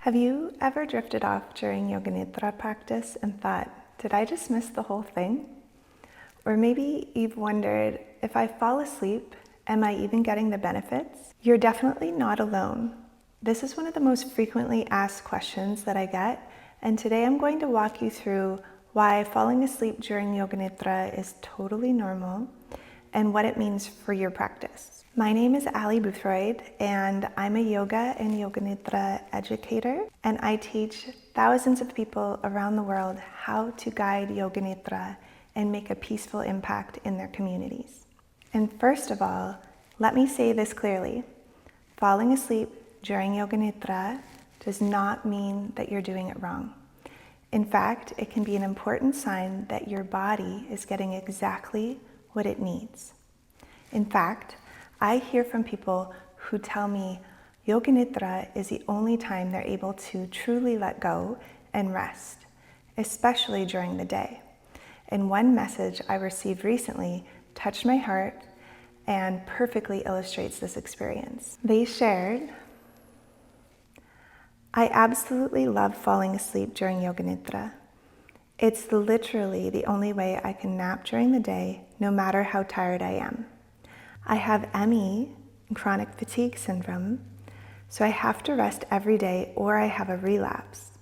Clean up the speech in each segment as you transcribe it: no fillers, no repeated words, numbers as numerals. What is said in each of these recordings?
Have you ever drifted off during Yoga Nidra practice and thought, did I just miss the whole thing? Or maybe you've wondered, if I fall asleep, am I even getting the benefits? You're definitely not alone. This is one of the most frequently asked questions that I get, and today I'm going to walk you through why falling asleep during Yoga Nidra is totally normal and what it means for your practice. My name is Boothroyd, and I'm a yoga and Yoga Nidra educator, and I teach thousands of people around the world how to guide Yoga Nidra and make a peaceful impact in their communities. And first of all, let me say this clearly. Falling asleep during Yoga Nidra does not mean that you're doing it wrong. In fact, it can be an important sign that your body is getting exactly what it needs. In fact, I hear from people who tell me Yoga Nidra is the only time they're able to truly let go and rest, especially during the day. And one message I received recently touched my heart and perfectly illustrates this experience. They shared, I absolutely love falling asleep during Yoga Nidra. It's literally the only way I can nap during the day, no matter how tired I am. I have ME, chronic fatigue syndrome, so I have to rest every day or I have a relapse.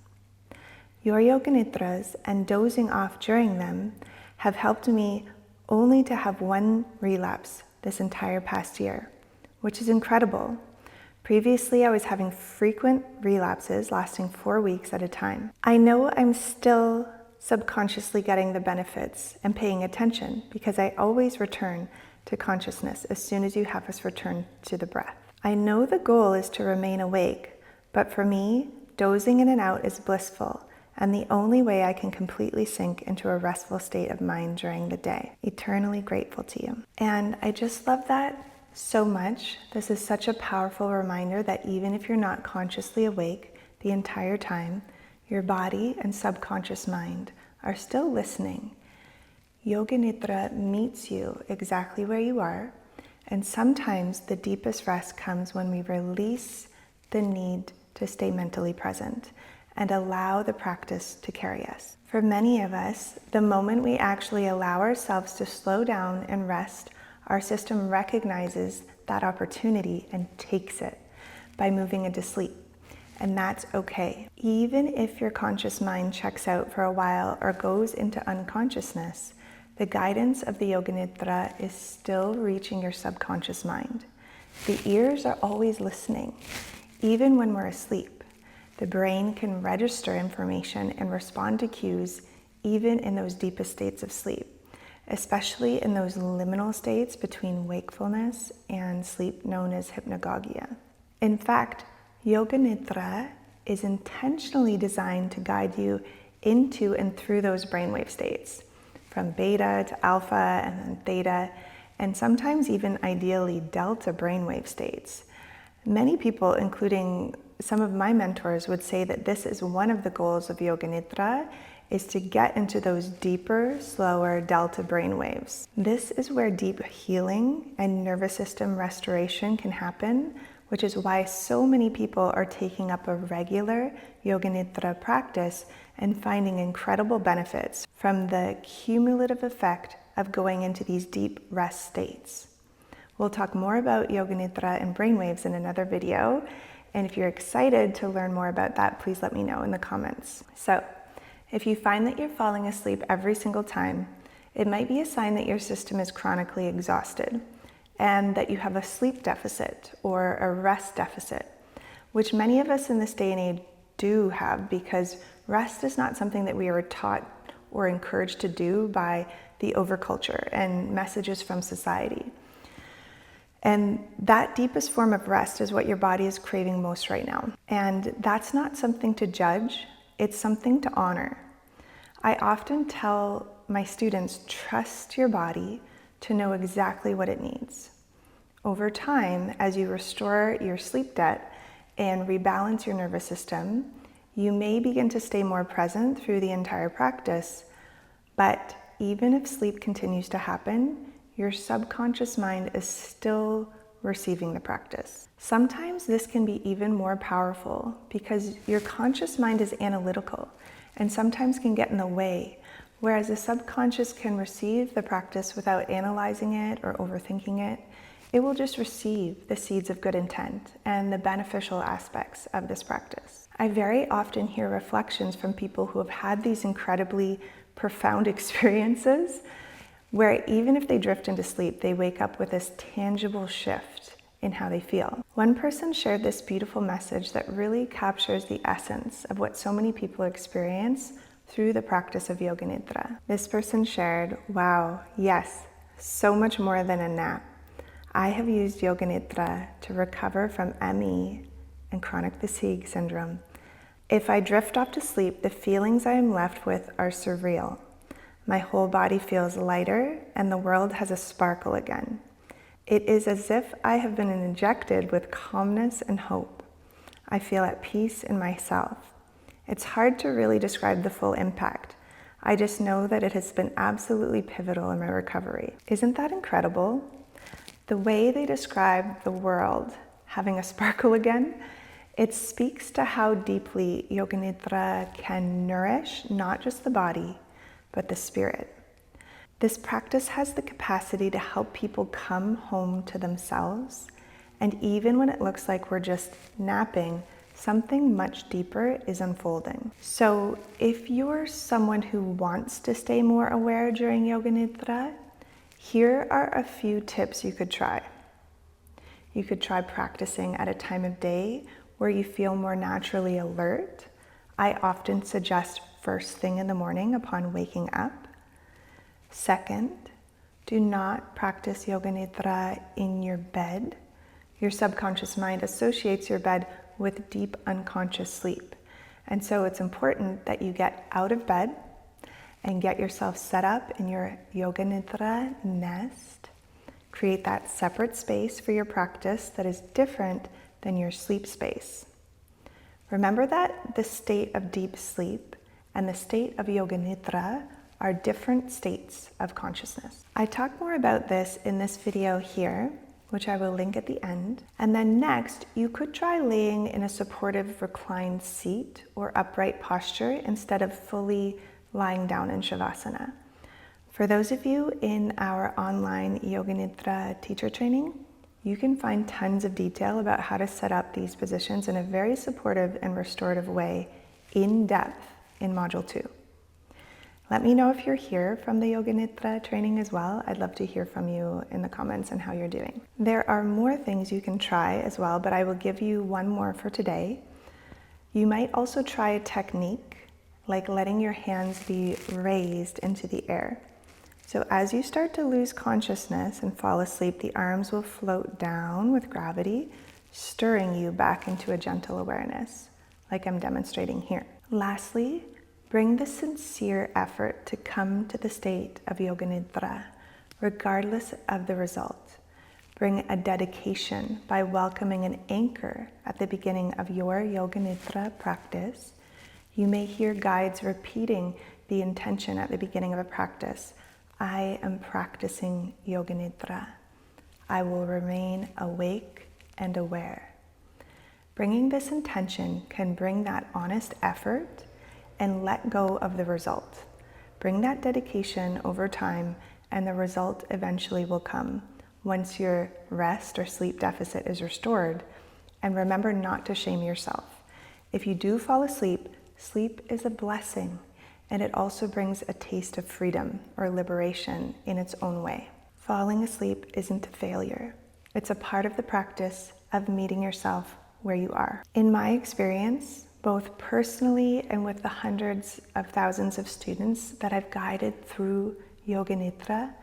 Your Yoga Nidras and dozing off during them have helped me only to have one relapse this entire past year, which is incredible. Previously, I was having frequent relapses lasting 4 weeks at a time. I know I'm still subconsciously getting the benefits and paying attention because I always return to consciousness as soon as you have us return to the breath. I know the goal is to remain awake, but for me, dozing in and out is blissful and the only way I can completely sink into a restful state of mind during the day. Eternally grateful to you. And I just love that so much. This is such a powerful reminder that even if you're not consciously awake the entire time, your body and subconscious mind are still listening. Yoga Nidra meets you exactly where you are, and sometimes the deepest rest comes when we release the need to stay mentally present and allow the practice to carry us. For many of us, the moment we actually allow ourselves to slow down and rest, our system recognizes that opportunity and takes it by moving into sleep. And that's okay. Even if your conscious mind checks out for a while or goes into unconsciousness, the guidance of the Yoga Nidra is still reaching your subconscious mind. The ears are always listening. Even when we're asleep, the brain can register information and respond to cues even in those deepest states of sleep, especially in those liminal states between wakefulness and sleep known as hypnagogia. In fact, Yoga Nidra is intentionally designed to guide you into and through those brainwave states, from beta to alpha and then theta, and sometimes even ideally delta brainwave states. Many people, including some of my mentors, would say that this is one of the goals of Yoga Nidra, is to get into those deeper, slower delta brainwaves. This is where deep healing and nervous system restoration can happen, which is why so many people are taking up a regular Yoga Nidra practice and finding incredible benefits from the cumulative effect of going into these deep rest states. We'll talk more about Yoga Nidra and brainwaves in another video, and if you're excited to learn more about that, please let me know in the comments. So, if you find that you're falling asleep every single time, it might be a sign that your system is chronically exhausted and that you have a sleep deficit or a rest deficit, which many of us in this day and age do have, because rest is not something that we are taught or encouraged to do by the overculture and messages from society. And that deepest form of rest is what your body is craving most right now. And that's not something to judge, it's something to honor. I often tell my students, trust your body to know exactly what it needs. Over time, as you restore your sleep debt and rebalance your nervous system, you may begin to stay more present through the entire practice, but even if sleep continues to happen, your subconscious mind is still receiving the practice. Sometimes this can be even more powerful because your conscious mind is analytical and sometimes can get in the way, whereas the subconscious can receive the practice without analyzing it or overthinking it. It will just receive the seeds of good intent and the beneficial aspects of this practice. I very often hear reflections from people who have had these incredibly profound experiences where even if they drift into sleep, they wake up with this tangible shift in how they feel. One person shared this beautiful message that really captures the essence of what so many people experience through the practice of Yoga Nidra. This person shared, "Wow, yes, so much more than a nap. I have used Yoga Nidra to recover from ME and chronic fatigue syndrome. If I drift off to sleep, the feelings I am left with are surreal. My whole body feels lighter and the world has a sparkle again. It is as if I have been injected with calmness and hope. I feel at peace in myself. It's hard to really describe the full impact. I just know that it has been absolutely pivotal in my recovery." Isn't that incredible? The way they describe the world having a sparkle again, it speaks to how deeply Yoga Nidra can nourish not just the body, but the spirit. This practice has the capacity to help people come home to themselves, and even when it looks like we're just napping, something much deeper is unfolding. So if you're someone who wants to stay more aware during Yoga Nidra, here are a few tips you could try. You could try practicing at a time of day where you feel more naturally alert. I often suggest first thing in the morning upon waking up. Second, do not practice Yoga Nidra in your bed. Your subconscious mind associates your bed with deep unconscious sleep. And so it's important that you get out of bed and get yourself set up in your Yoga Nidra nest. Create that separate space for your practice that is different than your sleep space. Remember that the state of deep sleep and the state of Yoga Nidra are different states of consciousness. I talk more about this in this video here, which I will link at the end. And then next, you could try laying in a supportive reclined seat or upright posture instead of fully lying down in Shavasana. For those of you in our online Yoga Nidra teacher training, you can find tons of detail about how to set up these positions in a very supportive and restorative way in depth in Module 2. Let me know if you're here from the Yoga Nidra training as well. I'd love to hear from you in the comments and how you're doing. There are more things you can try as well, but I will give you one more for today. You might also try a technique like letting your hands be raised into the air. So as you start to lose consciousness and fall asleep, the arms will float down with gravity, stirring you back into a gentle awareness, like I'm demonstrating here. Lastly, bring the sincere effort to come to the state of Yoga Nidra, regardless of the result. Bring a dedication by welcoming an anchor at the beginning of your Yoga Nidra practice. You may hear guides repeating the intention at the beginning of a practice. I am practicing Yoga Nidra. I will remain awake and aware. Bringing this intention can bring that honest effort and let go of the result. Bring that dedication over time, and the result eventually will come once your rest or sleep deficit is restored. And remember not to shame yourself. If you do fall asleep, sleep is a blessing, and it also brings a taste of freedom or liberation in its own way. Falling asleep isn't a failure. It's a part of the practice of meeting yourself where you are. In my experience, both personally and with the hundreds of thousands of students that I've guided through Yoga Nidra,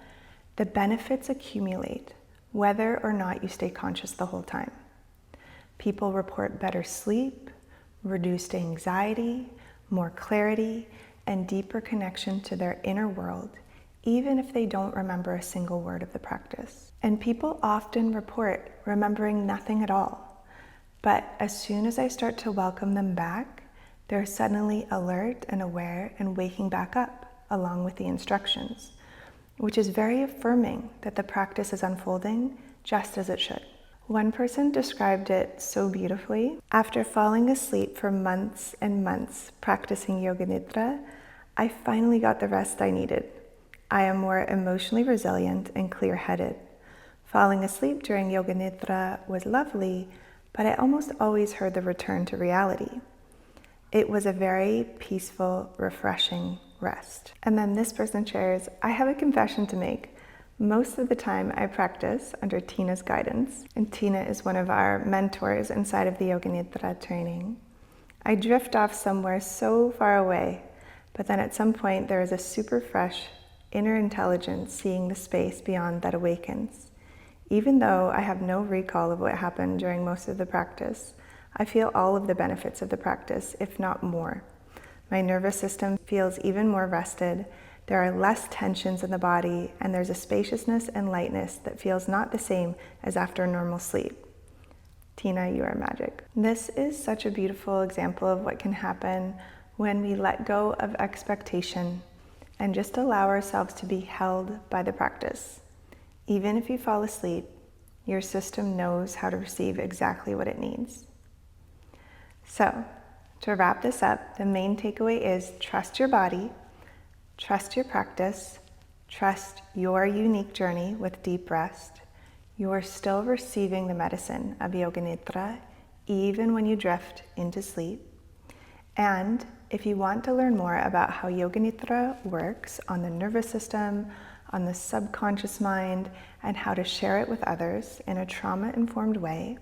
the benefits accumulate whether or not you stay conscious the whole time. People report better sleep, reduced anxiety, more clarity, and deeper connection to their inner world, even if they don't remember a single word of the practice. And people often report remembering nothing at all. But as soon as I start to welcome them back, they're suddenly alert and aware and waking back up along with the instructions, which is very affirming that the practice is unfolding just as it should. One person described it so beautifully. After falling asleep for months and months practicing Yoga Nidra, I finally got the rest I needed. I am more emotionally resilient and clear-headed. Falling asleep during Yoga Nidra was lovely, but I almost always heard the return to reality. It was a very peaceful, refreshing rest. And then this person shares, I have a confession to make. Most of the time I practice under Tina's guidance, and Tina is one of our mentors inside of the Yoga Nidra training. I drift off somewhere so far away, but then at some point there is a super fresh inner intelligence seeing the space beyond that awakens. Even though I have no recall of what happened during most of the practice, I feel all of the benefits of the practice, if not more. My nervous system feels even more rested. There are less tensions in the body, and there's a spaciousness and lightness that feels not the same as after normal sleep. Tina, you are magic. This is such a beautiful example of what can happen when we let go of expectation and just allow ourselves to be held by the practice. Even if you fall asleep, your system knows how to receive exactly what it needs. So, to wrap this up, the main takeaway is trust your body, trust your practice, trust your unique journey with deep rest. You are still receiving the medicine of Yoga Nidra even when you drift into sleep. And if you want to learn more about how Yoga Nidra works on the nervous system, on the subconscious mind, and how to share it with others in a trauma-informed way,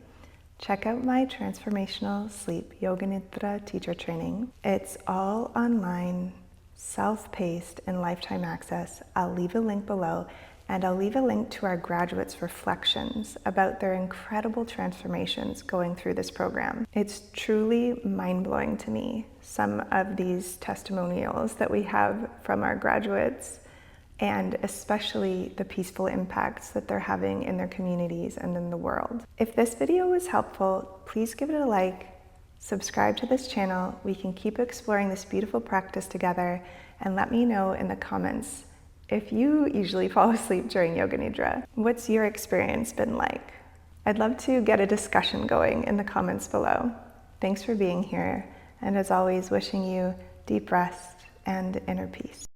check out my Transformational Sleep Yoga Nidra teacher training. It's all online, self-paced, and lifetime access. I'll leave a link below, and I'll leave a link to our graduates' reflections about their incredible transformations going through this program. It's truly mind-blowing to me, some of these testimonials that we have from our graduates, and especially the peaceful impacts that they're having in their communities and in the world. If this video was helpful, please give it a like, subscribe to this channel. We can keep exploring this beautiful practice together, and let me know in the comments if you usually fall asleep during Yoga Nidra. What's your experience been like? I'd love to get a discussion going in the comments below. Thanks for being here, and as always, wishing you deep rest and inner peace.